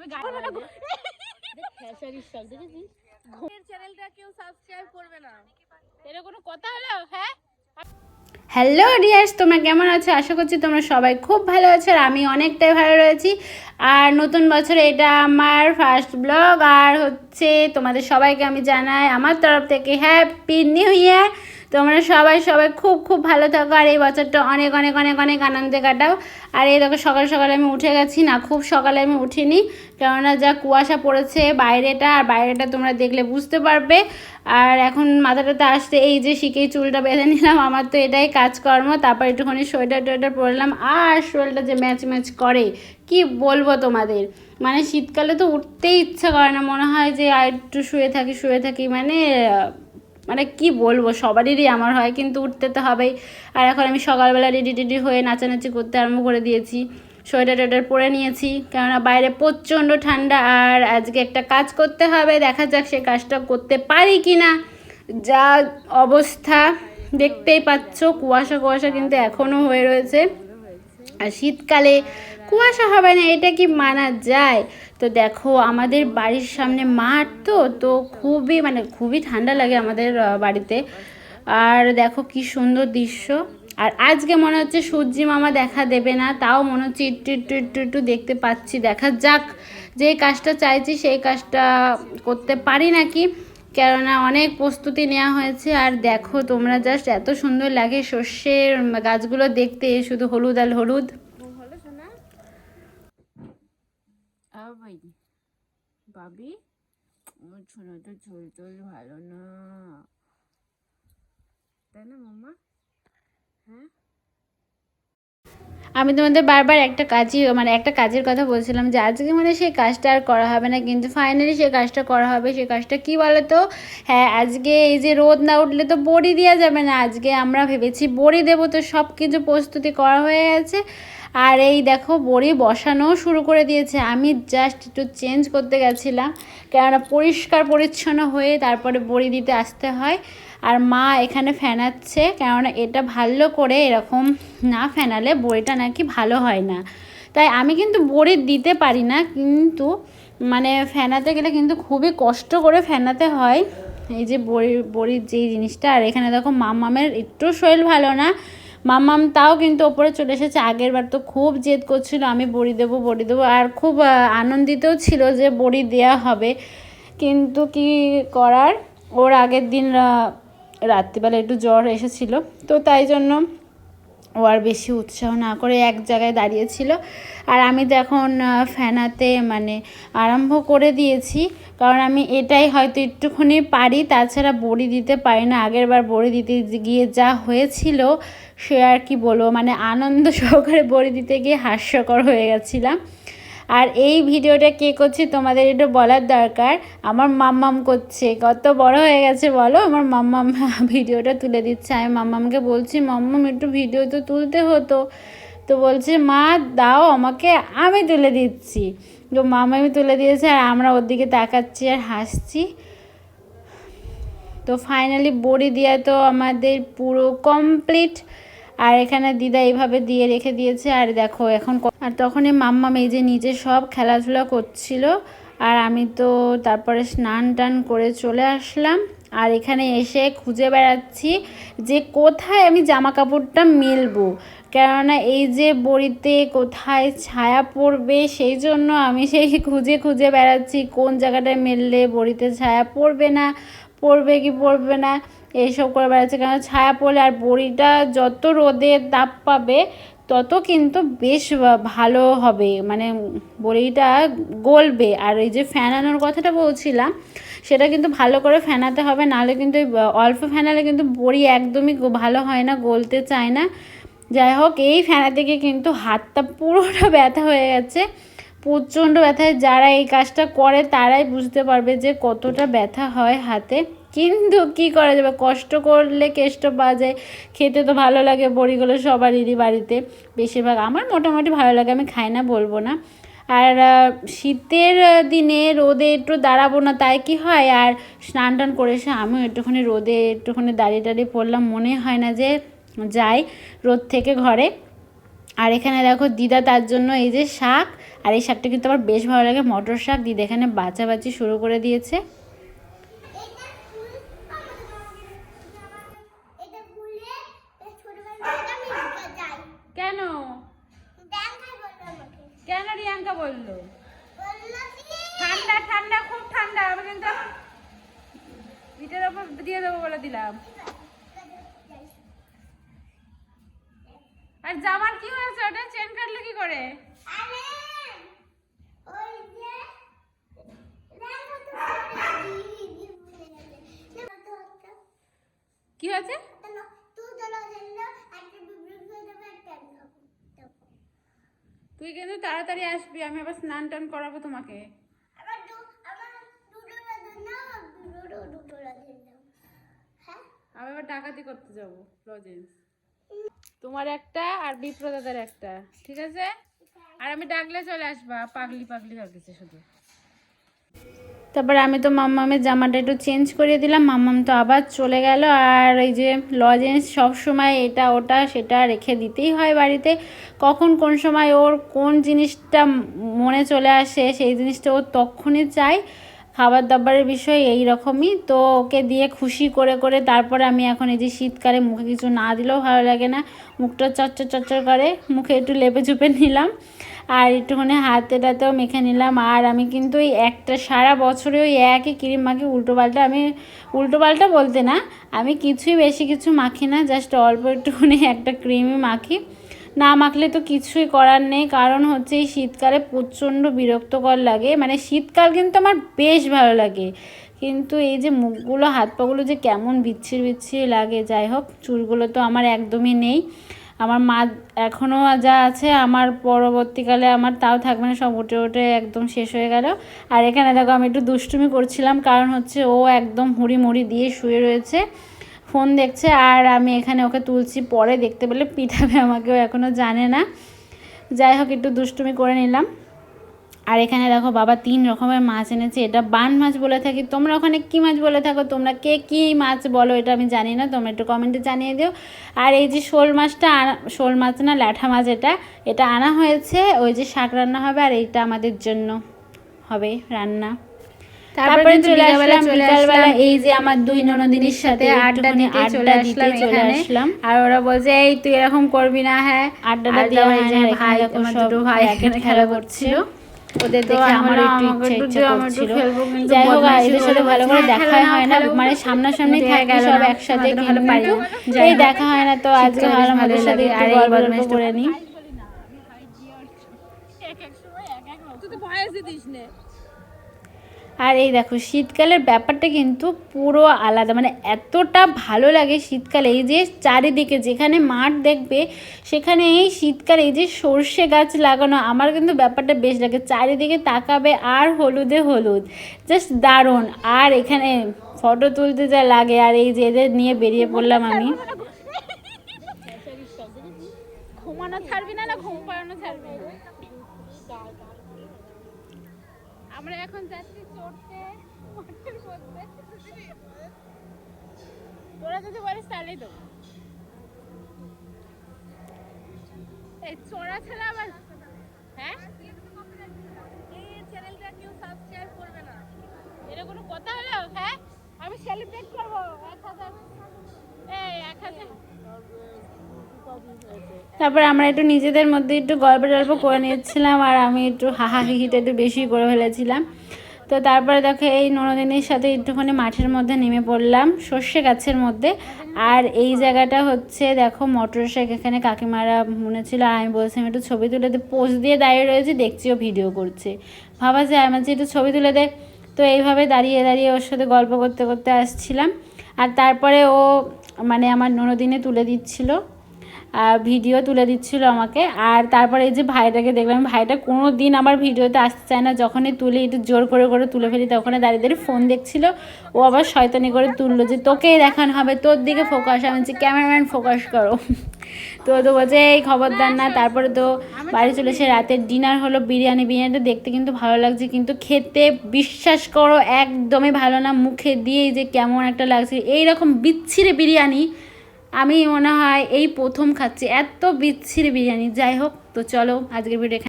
আমি চ্যানেলটা কেউ সাবস্ক্রাইব করবে না, এর কোনো কথা হলো? হ্যাঁ, হ্যালো ডিয়ার্স, তোমরা কেমন আছো? আশা করছি তোমরা সবাই খুব ভালো আছো, আর আমি অনেকটাই ভালো রয়েছি। আর নতুন বছরে এটা আমার ফার্স্ট ব্লগ, আর হচ্ছে তোমাদের সবাইকে আমি জানাই আমার তরফ থেকে হ্যাপি নিউ ইয়ার। তোমরা সবাই খুব খুব ভালো থাকো, আর এই বছরটা অনেক অনেক অনেক অনেক আনন্দে কাটাও। আর এই দেখো সকাল সকালে আমি উঠে গেছি, না খুব সকালে আমি উঠিনি, কেননা যা কুয়াশা পড়েছে বাইরেটা, আর বাইরেটা তোমরা দেখলে বুঝতে পারবে। আর এখন মাথাটাতে আসতে এই যে শিখেই চুলটা বেঁধে নিলাম, আমার তো এটাই কাজকর্ম। তারপর একটুখানি সোয়েটার টোয়েটার পরলাম, আর শরীরটা যে ম্যাচ ম্যাচ করে কি বলবো তোমাদের। মানে শীতকালে তো উঠতেই ইচ্ছা করে না, মনে হয় যে আর একটু শুয়ে থাকি মানে মানে কি বলবো, সবারই আমার হয়, কিন্তু উঠতে তো হবেই। আর এখন আমি সকালবেলা রেডি হয়ে নাচানাচি করতে আরম্ভ করে দিয়েছি, সোয়েটার টোয়েটার পরে নিয়েছি, কেননা বাইরে প্রচণ্ড ঠান্ডা। আর আজকে একটা কাজ করতে হবে, দেখা যাক সে কাজটা করতে পারি কি না। যা অবস্থা দেখতেই পাচ্ছ, কুয়াশা কিন্তু এখনও হয়ে রয়েছে। আর শীতকালে কুয়াশা হবে না, এটা কি মানা যায়? তো দেখো আমাদের বাড়ির সামনে মাঠ, তো খুবই ঠান্ডা লাগে আমাদের বাড়িতে। আর দেখো কি সুন্দর দৃশ্য। আর আজকে মনে হচ্ছে সূর্যি মামা দেখা দেবে না, তাও মনে হচ্ছে একটু দেখতে পাচ্ছি। দেখা যাক, যে কাজটা চাইছি সেই কাজটা করতে পারি নাকি, কেননা অনেক প্রস্তুতি নেওয়া হয়েছে। আর দেখো তোমরা জাস্ট এত সুন্দর লাগে সর্ষের গাছগুলো দেখতে, শুধু হলুদ আর হলুদ। ভাবি আমার ছোনাটা ঝোল ভালো না, তাই না মাম্মা? হ্যাঁ, আমি তোমাদের বারবার একটা কাজের কথা বলছিলাম, যে আজকে সেই কাজটা আর করা হবে না, কিন্তু ফাইনালি সেই কাজটা করা হবে। সেই কাজটা কি বলো তো? হ্যাঁ, আজকে এই যে রোদ না উঠলে তো বড়ি দেওয়া যাবে না, আজকে আমরা ভেবেছি বড়ি দেবো। তো সব কিছু প্রস্তুতি করা হয়ে গেছে, আর এই দেখো বড়ি বসানোও শুরু করে দিয়েছে। আমি জাস্ট একটু চেঞ্জ করতে গেছিলাম, কেননা পরিষ্কার পরিচ্ছন্ন হয়ে তারপরে বড়ি দিতে আসতে হয়। আর মা এখানে ফেনাচ্ছে, কেননা এটা ভালো করে এরকম না ফেনালে বড়িটা নাকি ভালো হয় না। তাই আমি কিন্তু বড়ি দিতে পারি না, কিন্তু ফেনাতে গেলে কিন্তু খুবই কষ্ট করে ফেনাতে হয় এই যে বড়ির যেই জিনিসটা। আর এখানে দেখো মামামের একটু শরীর ভালো না, মামাম তাও কিন্তু ওপরে চলে এসেছে। আগের বার তো খুব জেদ করছিল আমি বড়ি দেবো, আর খুব আনন্দিতও ছিল যে বড়ি দেওয়া হবে, কিন্তু কি করার, ওর আগের দিন রাত্রিবেলা একটু জ্বর এসেছিল, তো তাই জন্য ও আর বেশি উৎসাহ না করে এক জায়গায় দাঁড়িয়েছিল। আর আমি তো এখন ফ্যানাতে আরম্ভ করে দিয়েছি, কারণ আমি এটাই হয়তো একটুখানি পারি, তাছাড়া বড়ি দিতে পারি না। আগের বার বড়ি দিতে গিয়ে যা হয়েছিল সে আর কি বলবো, আনন্দ সহকারে বড়ি দিতে গিয়ে হাস্যকর হয়ে গেছিলাম। আর এই ভিডিওটা কে করছে তোমাদের একটু বলার দরকার, আমার মাম্মাম করছে। কত বড় হয়ে গেছে বলো, আমার মাম্মাম ভিডিওটা তুলে দিচ্ছে। আমি মাম্মামকে বলছি, মাম্মাম একটু ভিডিও তো তুলতে হতো, তো বলছে মা দাও আমাকে, আমি তুলে দিচ্ছি। তো মামামি তুলে দিয়েছে, আর আমরা ওর দিকে তাকাচ্ছি আর হাসছি। তো ফাইনালি বড়ি দেওয়া তো আমাদের পুরো কমপ্লিট। আর এখানে দিদা এইভাবে দিয়ে রেখে দিয়েছে। আর দেখো এখন, আর তখনই মাম্মাম এই যে নিচে সব খেলাধুলা করছিল, আর আমি তো তারপরে স্নান টান করে চলে আসলাম। আর এখানে এসে খুঁজে বেড়াচ্ছি যে কোথায় আমি জামা কাপড়টা মেলবো, কেননা এই যে বড়িতে কোথায় ছায়া পড়বে, সেই জন্য আমি সেই খুঁজে বেড়াচ্ছি কোন জায়গাটায় মেললে বড়িতে ছায়া পড়বে না, পড়বে না এইসব করে বেড়াচ্ছে। কারণ ছায়া পড়লে আর বড়িটা যত রোদের তাপ পাবে তত কিন্তু বেশ ভালো হবে, বড়িটা গলবে। আর এই যে ফেনানোর কথাটা বলছিলাম, সেটা কিন্তু ভালো করে ফেনাতে হবে, নাহলে কিন্তু অল্প ফেনালে কিন্তু বড়ি একদমই ভালো হয় না, গলতে চায় না। যাই হোক, এই ফেনাতে গিয়ে কিন্তু হাতটা পুরোটা ব্যথা হয়ে গেছে, প্রচণ্ড ব্যথায়। যারা এই কাজটা করে তারাই বুঝতে পারবে যে কতটা ব্যথা হয় হাতে, কিন্তু কি করা যাবে, কষ্ট করলে কেষ্ট বাজে। খেতে তো ভালো লাগে বড়িগুলো সবারই বাড়িতে, বেশিরভাগ আমার মোটামুটি ভালো লাগে, আমি খাই না বলবো না। আর শীতের দিনে রোদে একটু দাঁড়াবো না, তাই কি হয়, আর স্নান টান করে এসে আমিও রোদে দাঁড়িয়ে পড়লাম, মনে হয় না যে যাই রোদ থেকে ঘরে। আর এখানে দেখো দিদা তার জন্য এই যে শাক, আর এই শাকটা কিন্তু আমার বেশ ভালো লাগে, মটর শাক। দিদা এখানে বাছাবাছি শুরু করে দিয়েছে। কেন কেন রিয়াঙ্কা বললো? ঠান্ডা ঠান্ডা খুব ঠান্ডা, আমি কিন্তু পিঠের ওপর দিয়ে দেবো বলে দিলাম। আর জামার কি হয়েছে? ওটা চেন কাটলো কি করে? কি হয়েছে? তুই কিন্তু তাড়াতাড়ি আসবি, আমি আবার স্নান টান করাবো তোমাকে। আমি আবার ডাকাতি করতে যাবো লজেন্স, তোমার একটা আর বিপ্রদাদের একটা, ঠিক আছে? আর আমি ডাকলে চলে আসবা, পাগলি পাগলি হয়ে গেছে শুধু। তারপরে আমি তো মাম্মামের জামাটা একটু চেঞ্জ করিয়ে দিলাম, মাম্মাম তো আবার চলে গেল। আর এই যে লজেন্স সব সময় এটা ওটা সেটা রেখে দিতেই হয় বাড়িতে, কখন কোন সময় ওর কোন জিনিসটা মনে চলে আসে সেই জিনিসটা ও তখনই চাই। খাবার দাবারের বিষয় এই রকমই, তো ওকে দিয়ে খুশি করে করে তারপরে আমি এখন এই যে শীতকালে মুখে কিছু না দিলেও ভালো লাগে না, মুখটা চচ্চর চচ্চর করে, মুখে একটু লেপে চুপে নিলাম আর একটুখানি হাতেটাতেও মেখে নিলাম। আর আমি কিন্তু ওই একটা সারা বছরে ওই একই ক্রিম মাখি, উল্টোপাল্টা। আমি উল্টোপাল্টা বলতে না, আমি কিছুই বেশি কিছু মাখি না, জাস্ট অল্প একটুখানি একটা ক্রিমই মাখি। না মাখলে তো কিছুই করার নেই, কারণ হচ্ছে এই শীতকালে প্রচণ্ড বিরক্তকর লাগে। মানে শীতকাল কিন্তু আমার বেশ ভালো লাগে, কিন্তু এই যে মুখগুলো হাত পাগুলো যে কেমন বিচ্ছিরি বিচ্ছিরি লাগে। যাই হোক, চুলগুলো তো আমার একদমই নেই, আমার মা এখনও যা আছে, আমার পরবর্তীকালে আমার তাও থাকবে না, সব উঠে উঠে একদম শেষ হয়ে গেল। আর এখানে দেখো আমি একটু দুষ্টুমি করছিলাম, কারণ হচ্ছে ও একদম হুড়ি মুড়ি দিয়ে শুয়ে রয়েছে, ফোন দেখছে। আর আমি এখানে ওকে তুলছি, পরে দেখতে পেলে পিঠাবে আমাকেও, এখনও জানে না। যাই হোক, একটু দুষ্টুমি করে নিলাম। আর এখানে দেখো বাবা 3 রকমের মাছ এনেছে, এটা বান মাছ বলে থাকি, তোমরা ওখানে কী মাছ বলে থাকো, তোমরা কে কী মাছ বলো এটা আমি জানি না, তোমরা একটু কমেন্টে জানিয়ে দিও। আর এই যে শোল মাছটা, শোল মাছ না ল্যাঠা মাছ, এটা আনা হয়েছে, ওই যে শাক রান্না হবে, আর এইটা আমাদের জন্য হবে রান্না। তারপরে চলে আসলাম বিকালবেলা, এই যে আমার 2 ননদিনীর সাথে আড্ডা দিতে চলে আসলাম। আর ওরা বলছে এই তুই এরকম করবি না, হ্যাঁ আড্ডাটা দিয়ে ভাই, আমার দুটো ভাই এখানে খেলা করছিল, ওদের দেখে আমার একটু ইচ্ছা করছিল। যাই হোক, এদের সাথে ভালো করে দেখা হয় না, মানে সামনাসামনি থাকি সব একসাথে, ভালো পারি এই দেখা হয় না, তো আজকে ভালো ভালোর সাথে একটু গল্প করে নিই। আর এই দেখো শীতকালের ব্যাপারটা কিন্তু পুরো আলাদা, মানে এতটা ভালো লাগে শীতকালে। এই যে চারিদিকে যেখানে মাঠ দেখবে সেখানে এই শীতকালে এই যে সর্ষে গাছ লাগানো, আমার কিন্তু ব্যাপারটা বেশ লাগে, চারিদিকে তাকাবে আর হলুদে হলুদ, জাস্ট দারুণ। আর এখানে ফটো তুলতে যা লাগে, আর এই যে এদের নিয়ে বেরিয়ে পড়লাম আমি। ঘুমানো ছাড়বি না, ঘুম পাড়ানো ছাড়বি? আমরা এখন যাচ্ছি চড়তে, তোরা যদি বলিস তাহলেই তো এই চড়া ছাড়া আবার, হ্যাঁ এই চ্যানেলটা কেউ সাবস্ক্রাইব করবে না, এটা কোনো কথা হলো? হ্যাঁ আমি সেলিব্রেট করবো 1000, এই 1000। তারপর আমরা একটু নিজেদের মধ্যে একটু গল্প টল্প করে নিচ্ছিলাম, আর আমি একটু হাহাহিটা একটু বেশি করে ফেলেছিলাম। তো তারপরে দেখো এই ননদিনীর সাথে একটুখানি মাঠের মধ্যে নেমে পড়লাম, সর্ষে গাছের মধ্যে। আর এই জায়গাটা হচ্ছে দেখো মোটর সাইকেল, এখানে কাকিমারা মনে ছিল, আর আমি বলছিলাম একটু ছবি তুলে দে, পোজ দিয়ে দাঁড়িয়ে রয়েছে, দেখছিও ভিডিও করছে, ভাবা যায় আমার যে একটু ছবি তুলে দে। তো এইভাবে দাঁড়িয়ে দাঁড়িয়ে ওর সাথে গল্প করতে করতে আসছিলাম। আর তারপরে ও মানে আমার ননদিনে তুলে দিচ্ছিল, ভিডিও তুলে দিচ্ছিল আমাকে। আর তারপরে এই যে ভাইটাকে দেখলাম, ভাইটা কোনো দিন আমার ভিডিওতে আসতে চায় না, যখনই তুলি একটু জোর করে করে তুলে ফেলি, তখন দাঁড়িয়ে দাঁড়িয়ে ফোন দেখছিল। ও আবার শয়তানি করে তুললো যে তোকেই দেখানো হবে, তোর দিকে ফোকাস। আমি বলছি ক্যামেরাম্যান ফোকাস করো, তো বলছে এই খবরদার না। তারপরে তো বাড়ি চলে এসে রাতের ডিনার হলো বিরিয়ানিটা দেখতে কিন্তু ভালো লাগছে, কিন্তু খেতে বিশ্বাস করো একদমই ভালো না, মুখে দিয়েই যে কেমন একটা লাগছে, এইরকম বিচ্ছিরি বিরিয়ানি আমি মনে হয় এই প্রথম খাচ্ছি এত বিচ্ছিরি বিরিয়ানি। যাই হোক, তো চলো আজকের ভিডিও